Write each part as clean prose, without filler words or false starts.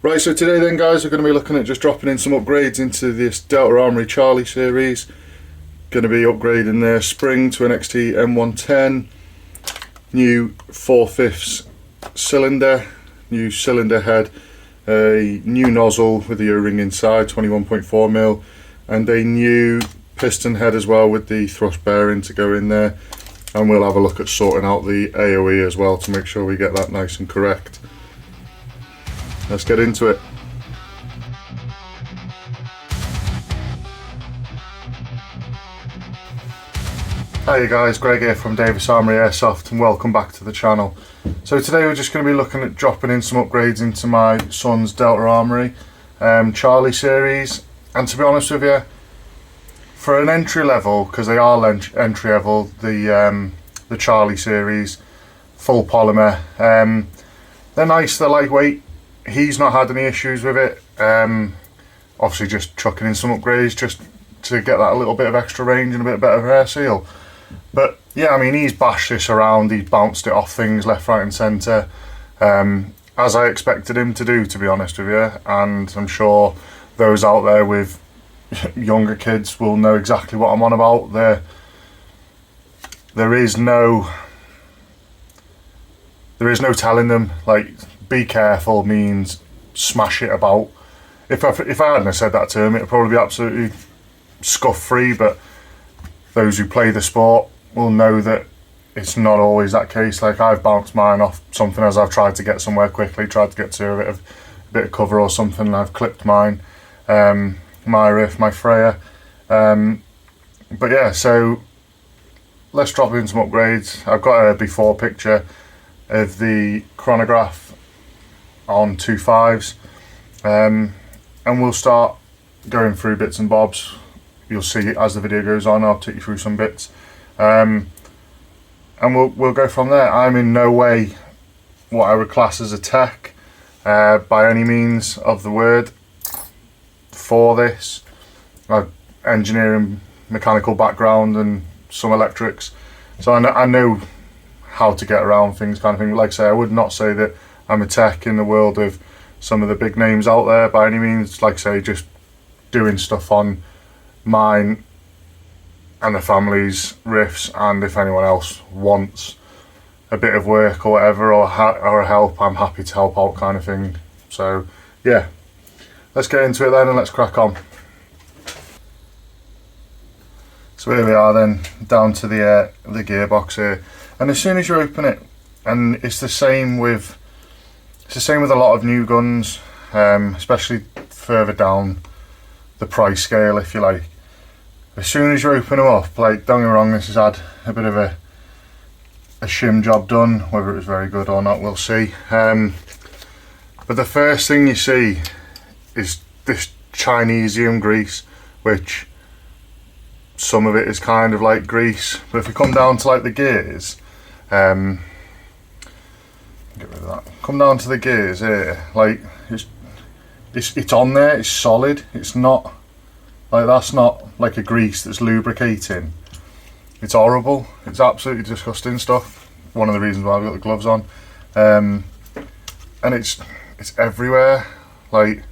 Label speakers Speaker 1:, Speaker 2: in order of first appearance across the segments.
Speaker 1: Right, so today then guys, we're going to be looking at just dropping in some upgrades into this Delta Armoury Charlie series. Going to be upgrading their spring to an XT M110, new 4/5 cylinder, new cylinder head, a new nozzle with the O-ring inside, 21.4mm, and a new piston head as well with the thrust bearing to go in there. And we'll have a look at sorting out the AOE as well to make sure we get that nice and correct. Let's get into it. Hi guys, Greg here from Delta Armoury Airsoft and welcome back to the channel. So today we're just going to be looking at dropping in some upgrades into my son's Delta Armoury Charlie series. And to be honest with you, for an entry level, because they are entry level, the Charlie series, full polymer, they're nice, they're lightweight. He's not had any issues with it. Obviously just chucking in some upgrades just to get that a little bit of extra range and a bit better air seal. But yeah, I mean, he's bashed this around, he's bounced it off things left, right and centre, as I expected him to do, to be honest with you. And I'm sure those out there with younger kids will know exactly what I'm on about. There is no telling them, like, be careful means smash it about. If I hadn't have said that to him, it'd probably be absolutely scuff free, but those who play the sport will know that it's not always that case. Like, I've bounced mine off something as I've tried to get somewhere quickly, tried to get to a bit of cover or something, and I've clipped mine, my riff, my Freya. But yeah, so let's drop in some upgrades. I've got a before picture of the chronograph on 2.5s, and we'll start going through bits and bobs. You'll see as the video goes on, I'll take you through some bits, and we'll go from there. I'm in no way what I would class as a tech by any means of the word for this. I've engineering, mechanical background and some electrics, so I know how to get around things, kind of thing. Like I say, I would not say that I'm a tech in the world of some of the big names out there by any means. Like I say, just doing stuff on mine and the family's riffs, and if anyone else wants a bit of work or whatever, or help, I'm happy to help out, kind of thing. So yeah, let's get into it then and let's crack on. So here we are then, down to the gearbox here, and as soon as you open it, and it's the same with a lot of new guns, especially further down the price scale, if you like. As soon as you open them up, like, don't get me wrong, this has had a bit of a shim job done. Whether it was very good or not, we'll see. But the first thing you see is this Chinesium grease, which some of it is kind of like grease. But if we come down to like the gears, get rid of that. Come down to the gears here, like, it's on there, it's solid. It's not like, that's not like a grease that's lubricating. It's horrible. It's absolutely disgusting stuff. One of the reasons why I've got the gloves on, and it's everywhere. Like,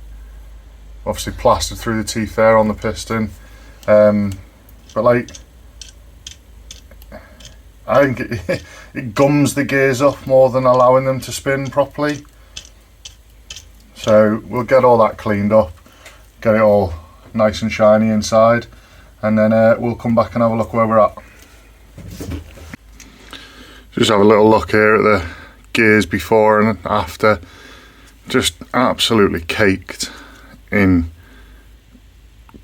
Speaker 1: obviously plastered through the teeth there on the piston, but like, I think it gums the gears up more than allowing them to spin properly. So we'll get all that cleaned up, get it all nice and shiny inside, and then we'll come back and have a look where we're at. Just have a little look here at the gears before and after. Just absolutely caked in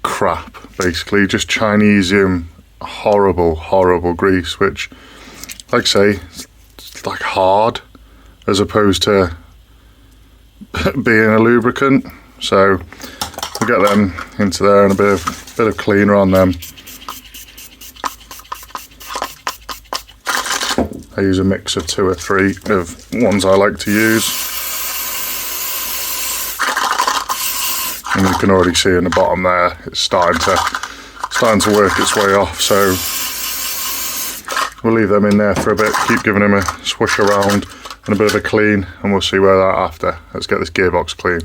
Speaker 1: crap, basically. Just Chinesium, horrible grease, which, like I say, it's like hard as opposed to being a lubricant. So we'll get them into there and a bit of cleaner on them. I use a mix of 2 or 3 of ones I like to use, and you can already see in the bottom there it's starting to work its way off. So we'll leave them in there for a bit, keep giving them a swish around, and a bit of a clean, and we'll see where that after. Let's get this gearbox clean.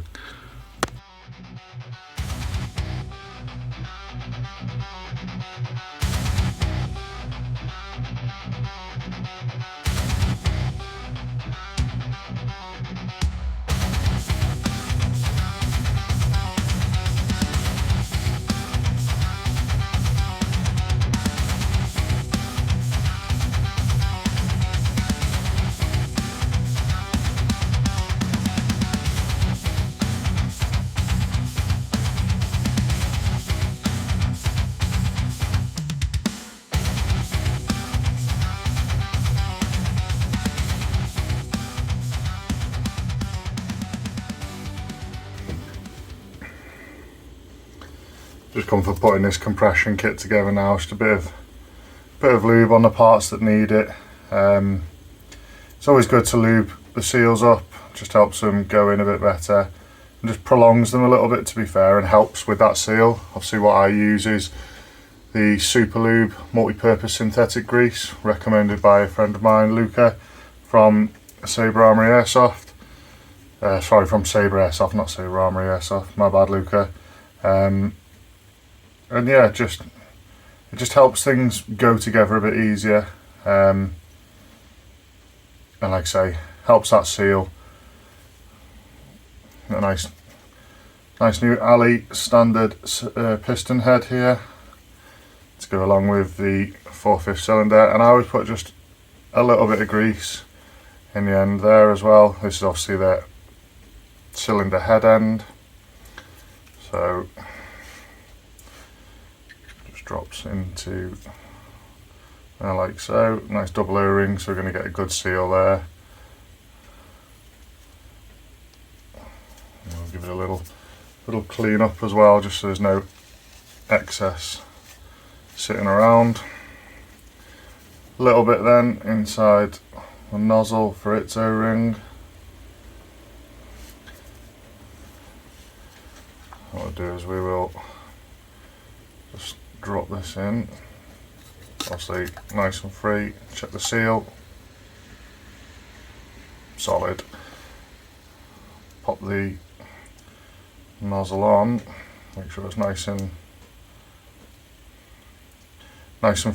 Speaker 1: Just come for putting this compression kit together now. Just a bit of lube on the parts that need it. It's always good to lube the seals up, just helps them go in a bit better and just prolongs them a little bit, to be fair, and helps with that seal. Obviously what I use is the Super Lube multi-purpose synthetic grease, recommended by a friend of mine, Luca, from Sabre Armoury Airsoft. Sorry, from Sabre Airsoft, not Sabre Armoury Airsoft, my bad, Luca. And yeah, it just helps things go together a bit easier, and like I say, helps that seal. A nice new alley standard piston head here to go along with the 4/5 cylinder, and I always put just a little bit of grease in the end there as well. This is obviously the cylinder head end, so drops into like so. Nice double O-ring, so we're going to get a good seal there. And we'll give it a little clean up as well, just so there's no excess sitting around. A little bit then inside the nozzle for its O-ring. What we'll do is we will just drop this in, obviously nice and free. Check the seal, solid. Pop the nozzle on, make sure it's nice and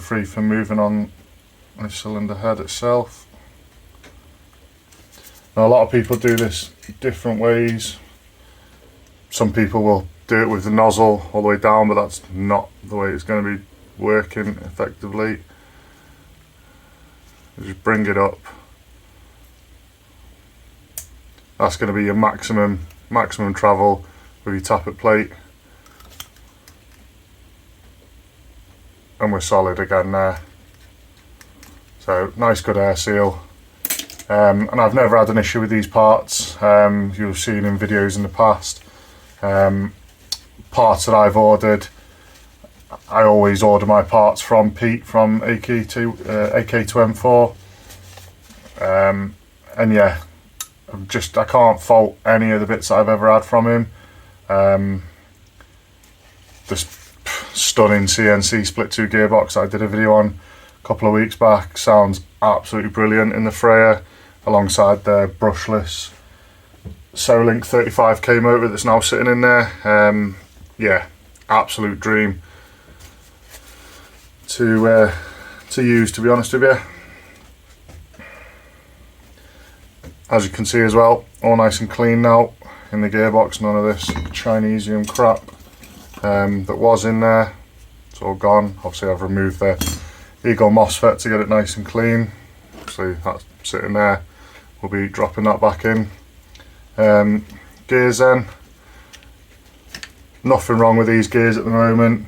Speaker 1: free for moving on the cylinder head itself. Now a lot of people do this different ways. Some people will do it with the nozzle all the way down, but that's not the way it's going to be working effectively. Just bring it up. That's going to be your maximum travel with your tappet plate, and we're solid again there. So nice good air seal, and I've never had an issue with these parts. You've seen in videos in the past. Parts that I've ordered, I always order my parts from Pete from AK2M4, and yeah, I can't fault any of the bits that I've ever had from him. This stunning CNC split 2 gearbox that I did a video on a couple of weeks back sounds absolutely brilliant in the Freya, alongside the brushless Solink 35k motor that's now sitting in there. Yeah, absolute dream to use, to be honest with you. As you can see as well, all nice and clean now in the gearbox. None of this Chinesium crap that was in there. It's all gone. Obviously I've removed the Eagle MOSFET to get it nice and clean. Obviously that's sitting there. We'll be dropping that back in. Gears then. Nothing wrong with these gears at the moment.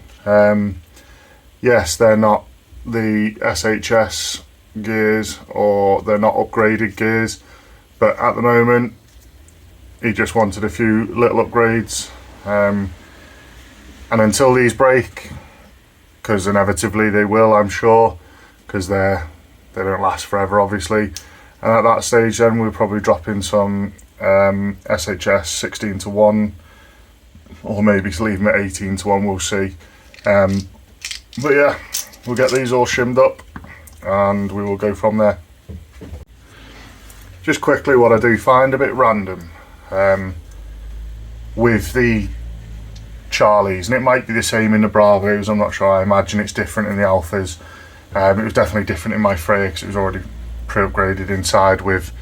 Speaker 1: Yes, they're not the SHS gears, or they're not upgraded gears, but at the moment he just wanted a few little upgrades, and until these break, because inevitably they will, I'm sure, because they don't last forever obviously, and at that stage then we'll probably drop in some SHS 16:1, or maybe leave them at 18:1, we'll see. But yeah, we'll get these all shimmed up and we will go from there. Just quickly, what I do find a bit random with the Charlies, and it might be the same in the Bravos, I'm not sure, I imagine it's different in the Alphas. It was definitely different in my Freya because it was already pre-upgraded inside with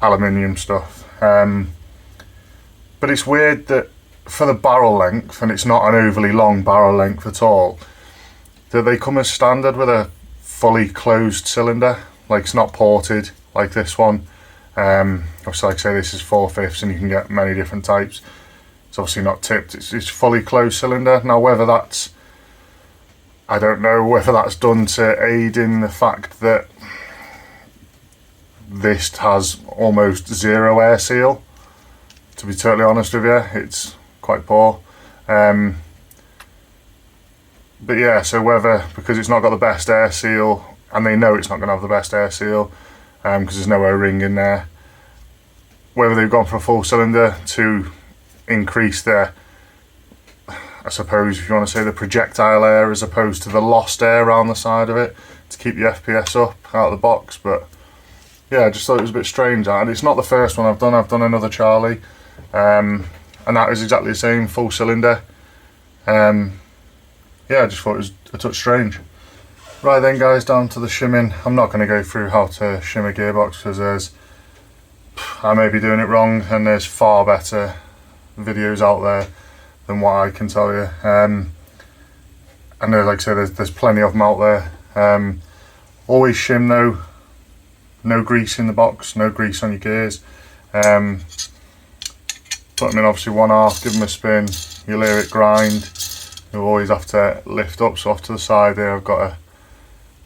Speaker 1: aluminium stuff. But it's weird that for the barrel length, and it's not an overly long barrel length at all, that they come as standard with a fully closed cylinder. Like, it's not ported like this one. Obviously, like I say, this is 4/5 and you can get many different types. It's obviously not tipped, it's fully closed cylinder. Now whether that's, I don't know whether that's done to aid in the fact that this has almost zero air seal. To be totally honest with you, it's quite poor. But yeah, so whether, because it's not got the best air seal, and they know it's not going to have the best air seal, because there's no O-ring in there, whether they've gone for a full cylinder to increase their, I suppose if you want to say, the projectile air as opposed to the lost air around the side of it, to keep the FPS up out of the box. But yeah, I just thought it was a bit strange, and it's not the first one I've done another Charlie, and that was exactly the same, full cylinder. Yeah, I just thought it was a touch strange. Right then guys, down to the shimming. I'm not going to go through how to shim a gearbox because I may be doing it wrong, and there's far better videos out there than what I can tell you. And like I said, there's plenty of them out there. Always shim though, no grease in the box, no grease on your gears. Put them in obviously 1/2, give them a spin, you'll hear it grind. You'll always have to lift up. So off to the side there I've got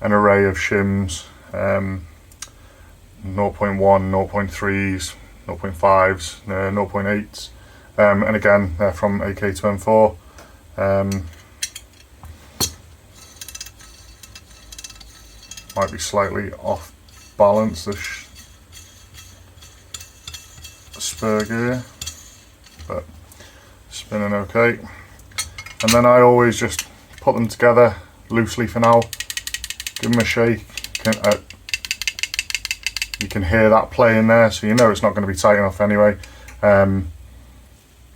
Speaker 1: an array of shims, 0.1, 0.3s, 0.5s, 0.8s, and again they're from AK to M4. Might be slightly off balance, the spur gear, but spinning okay. And then I always just put them together loosely for now, give them a shake. You can hear that play in there, so you know it's not going to be tight enough anyway. And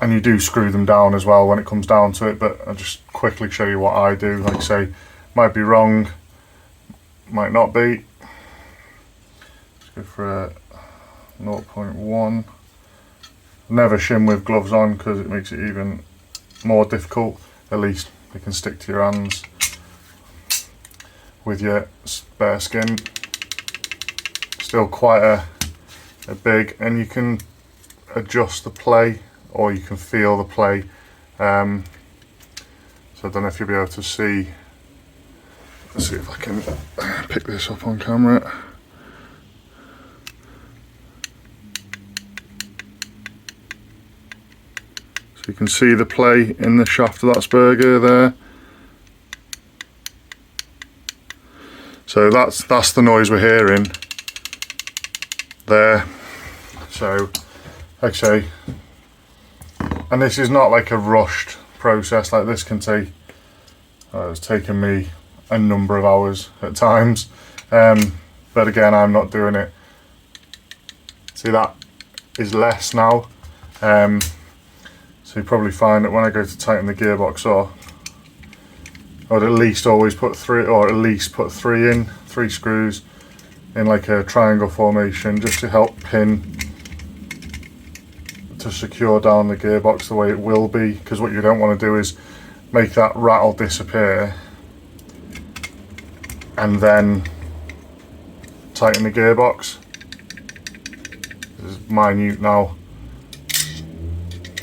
Speaker 1: you do screw them down as well when it comes down to it, but I'll just quickly show you what I do. Like I say, might be wrong, might not be. Let's go for a 0.1. Never shim with gloves on because it makes it even more difficult. At least they can stick to your hands with your bare skin. Still quite a big, and you can adjust the play or you can feel the play. So I don't know if you'll be able to see. Let's see if I can pick this up on camera. So you can see the play in the shaft of that spur gear there. So that's the noise we're hearing there. So like I say, and this is not like a rushed process. Like this can take, it's taken me a number of hours at times, but again I'm not doing it. See, that is less now. So you probably find that when I go to tighten the gearbox up, I would at least always put three screws in like a triangle formation, just to help pin, to secure down the gearbox the way it will be, because what you don't want to do is make that rattle disappear and then tighten the gearbox. This is minute now.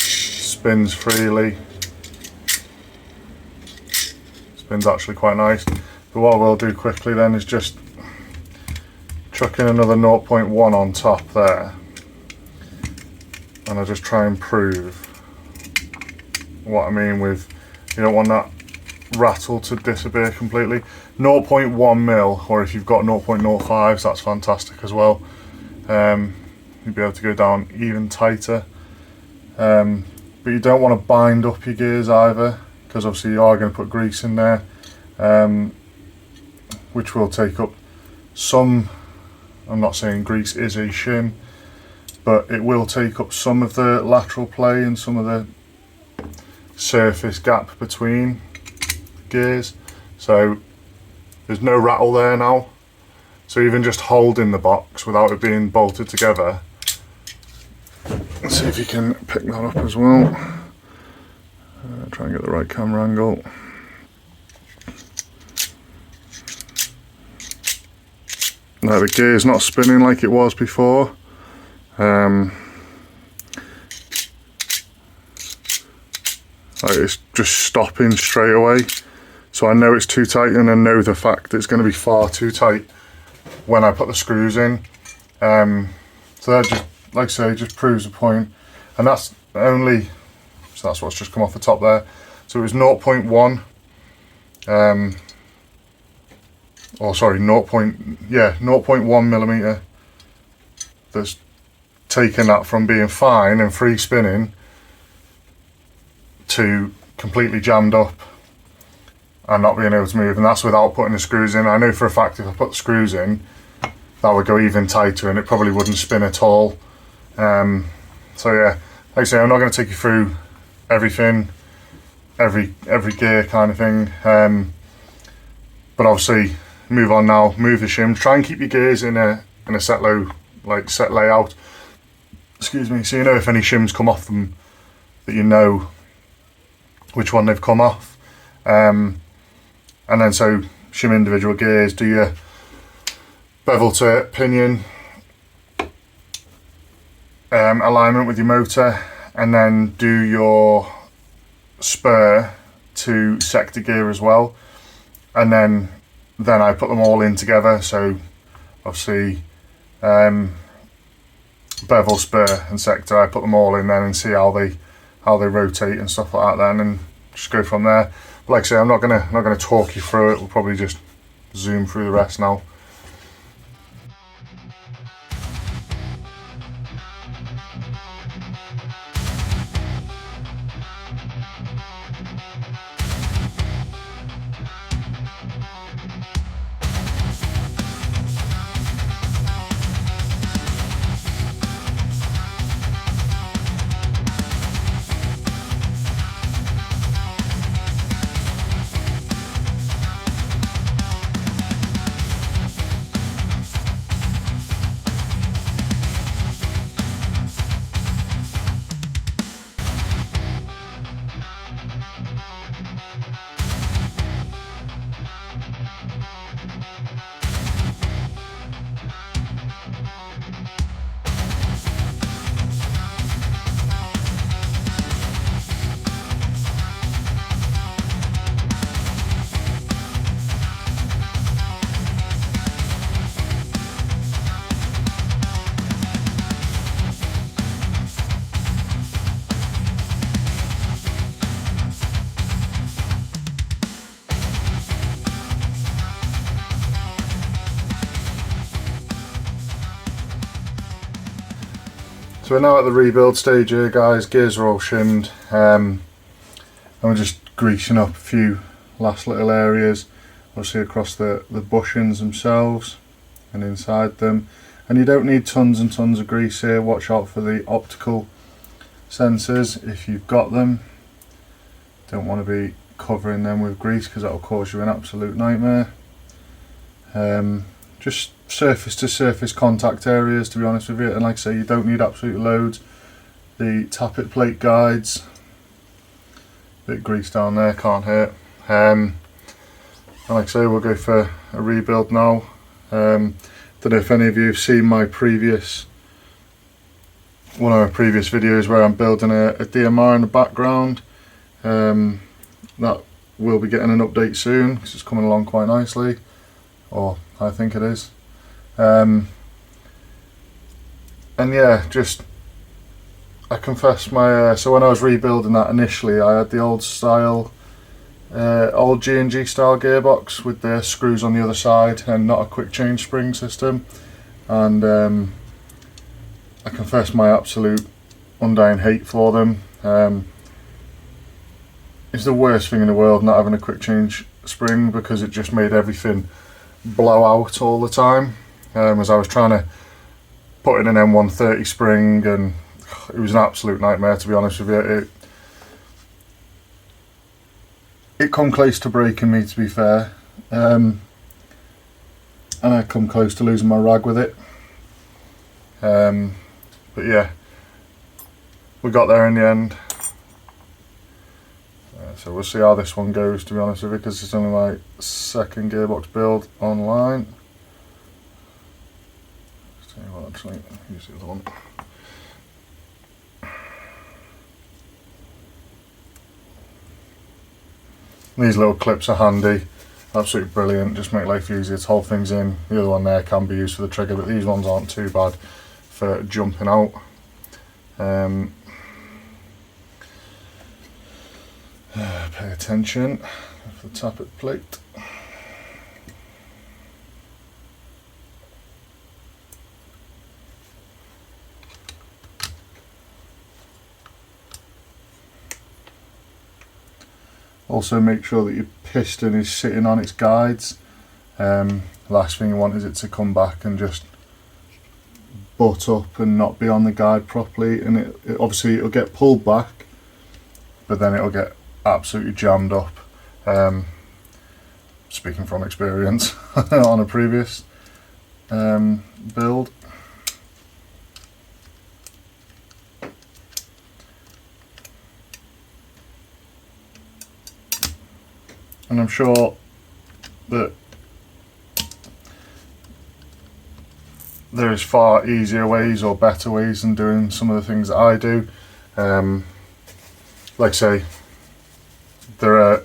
Speaker 1: Spins freely. Spins actually quite nice. But what we'll do quickly then is just chuck in another 0.1 on top there, and I'll just try and prove what I mean with, you don't want that rattle to disappear completely. 0.1 mil, or if you've got 0.05s, that's fantastic as well. You'll be able to go down even tighter. But you don't want to bind up your gears either, because obviously you are going to put grease in there, which will take up some I'm not saying grease is a shim, but it will take up some of the lateral play and some of the surface gap between gears. So there's no rattle there now. So even just holding the box without it being bolted together, let's see if you can pick that up as well. Try and get the right camera angle. Now the gear's not spinning like it was before. Like it's just stopping straight away. So I know it's too tight, and I know the fact that it's going to be far too tight when I put the screws in. So that just, like I say, just proves the point. And that's only, so that's what's just come off the top there. So it was 0.1, or sorry, 0.1 millimeter. That's taken that from being fine and free spinning to completely jammed up and not being able to move, and that's without putting the screws in. I know for a fact if I put the screws in, that would go even tighter and it probably wouldn't spin at all. So yeah, like I say, I'm not going to take you through everything, every gear kind of thing, but obviously move on now, move the shims, try and keep your gears in a set layout, excuse me, so you know if any shims come off them, that you know which one they've come off. And then so shim individual gears, do your bevel to pinion alignment with your motor, and then do your spur to sector gear as well, and then I put them all in together. So obviously bevel, spur and sector, I put them all in then and see how they rotate and stuff like that then, and just go from there. But like I say, I'm not gonna talk you through it, we'll probably just zoom through the rest now. So we're now at the rebuild stage here, guys. Gears are all shimmed, and we're just greasing up a few last little areas, obviously across the bushings themselves and inside them. And you don't need tons and tons of grease here. Watch out for the optical sensors if you've got them. Don't want to be covering them with grease because that will cause you an absolute nightmare. Just surface to surface contact areas, to be honest with you, and like I say, you don't need absolute loads. The tappet plate guides, bit of grease down there, can't hurt. And like I say, we'll go for a rebuild now. Don't know if any of you have seen my previous, one of my previous videos where I'm building a DMR in the background. That will be getting an update soon because it's coming along quite nicely, or I think it is. And yeah, just I confess my so when I was rebuilding that initially, I had the old style, old G&G style gearbox with the screws on the other side and not a quick change spring system, and I confess my absolute undying hate for them. It's the worst thing in the world not having a quick change spring because it just made everything blow out all the time. as I was trying to put in an M130 spring, and it was an absolute nightmare, to be honest with you. It come close to breaking me, to be fair, and I come close to losing my rag with it, but yeah, we got there in the end. So we'll see how this one goes, to be honest with you, because it's only my second gearbox build online. Let's tell you what, actually, use the other one. These little clips are handy, absolutely brilliant, just make life easier to hold things in. The other one there can be used for the trigger, but these ones aren't too bad for jumping out. Pay attention for the tappet plate. Also make sure that your piston is sitting on its guides. Last thing you want is it to come back and just butt up and not be on the guide properly, and it obviously it'll get pulled back, but then it'll get absolutely jammed up. Speaking from experience on a previous build. And I'm sure that there is far easier ways or better ways than doing some of the things that I do. Like I say, there are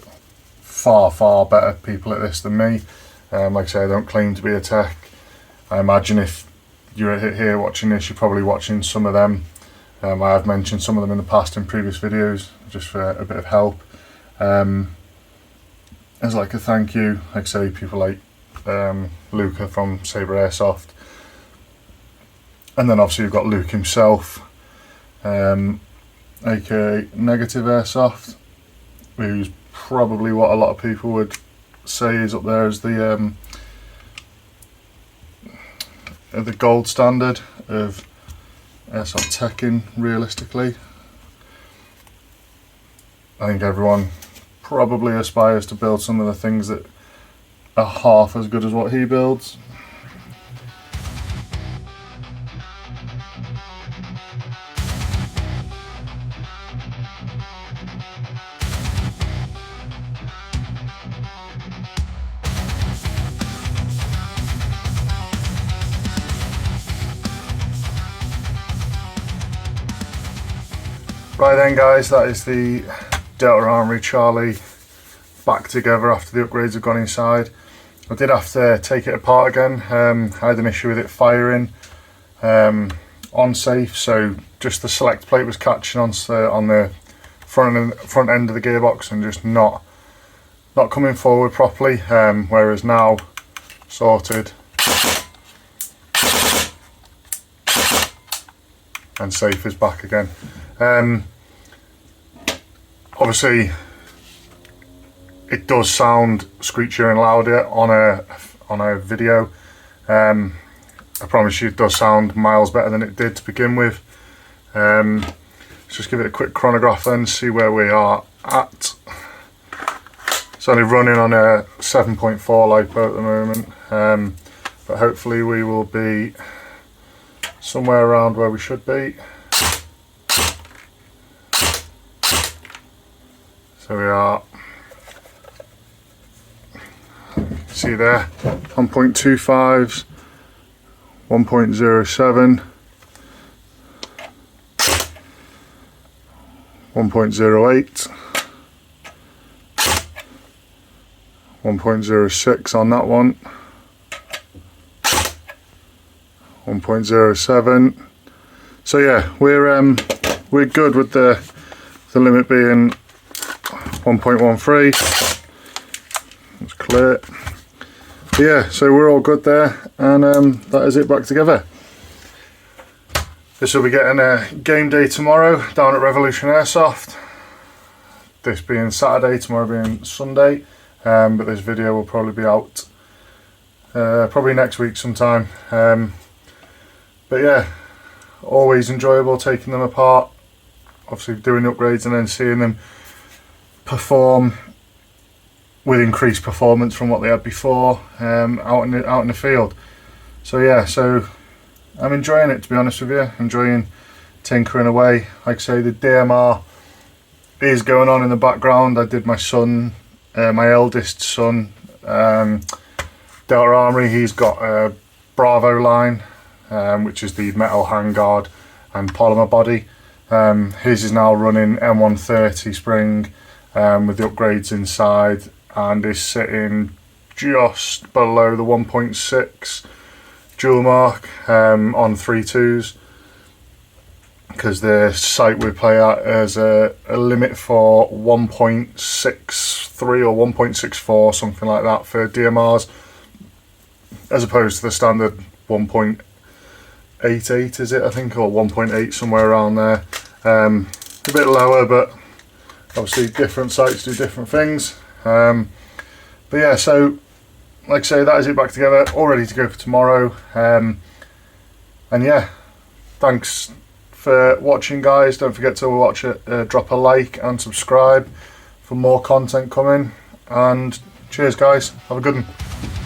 Speaker 1: far better people at this than me. Like I say, I don't claim to be a tech. I imagine if you're here watching this, you're probably watching some of them. I have mentioned some of them in the past in previous videos, just for a bit of help. As like a thank you, like I say, people like Luca from Sabre Airsoft, and then obviously you've got Luke himself, aka Negative Airsoft, who's probably what a lot of people would say is up there as the gold standard of airsoft teching, realistically. I think everyone probably aspires to build some of the things that are half as good as what he builds. Right then guys, that is the Delta Armoury Charlie back together after the upgrades have gone inside. I did have to take it apart again. I had an issue with it firing on safe, so just the select plate was catching on the front end of the gearbox and just not coming forward properly, whereas now sorted and safe is back again. Obviously it does sound screechier and louder on a video. I promise you it does sound miles better than it did to begin with. Let's just give it a quick chronograph then, see where we are at. It's only running on a 7.4 LiPo at the moment, but hopefully we will be somewhere around where we should be. So we are, see there, 1.25s, 1.07, 1.08, 1.06 on that one, 1.07. So yeah, we're good with the limit being 1.13. It's clear. But yeah, so we're all good there, and that is it back together. This will be getting a game day tomorrow down at Revolution Airsoft. This being Saturday, tomorrow being Sunday, but this video will probably be out probably next week sometime. But yeah, always enjoyable taking them apart, obviously doing upgrades and then seeing them perform with increased performance from what they had before, out in the field. So yeah, so I'm enjoying it, to be honest with you, enjoying tinkering away. Like I say, the DMR is going on in the background. I did my son, my eldest son, Delta Armoury, he's got a Bravo line, which is the metal handguard and polymer body. His is now running M130 spring with the upgrades inside, and is sitting just below the 1.6 dual mark on 3.2s, because the site we play at has a limit for 1.63 or 1.64, something like that, for DMRs, as opposed to the standard 1.88, is it, I think, or 1.8, somewhere around there. A bit lower, but obviously different sites do different things. But yeah, so like I say, that is it back together, all ready to go for tomorrow. And yeah, thanks for watching, guys. Don't forget to watch it, drop a like and subscribe for more content coming, and cheers guys, have a good one.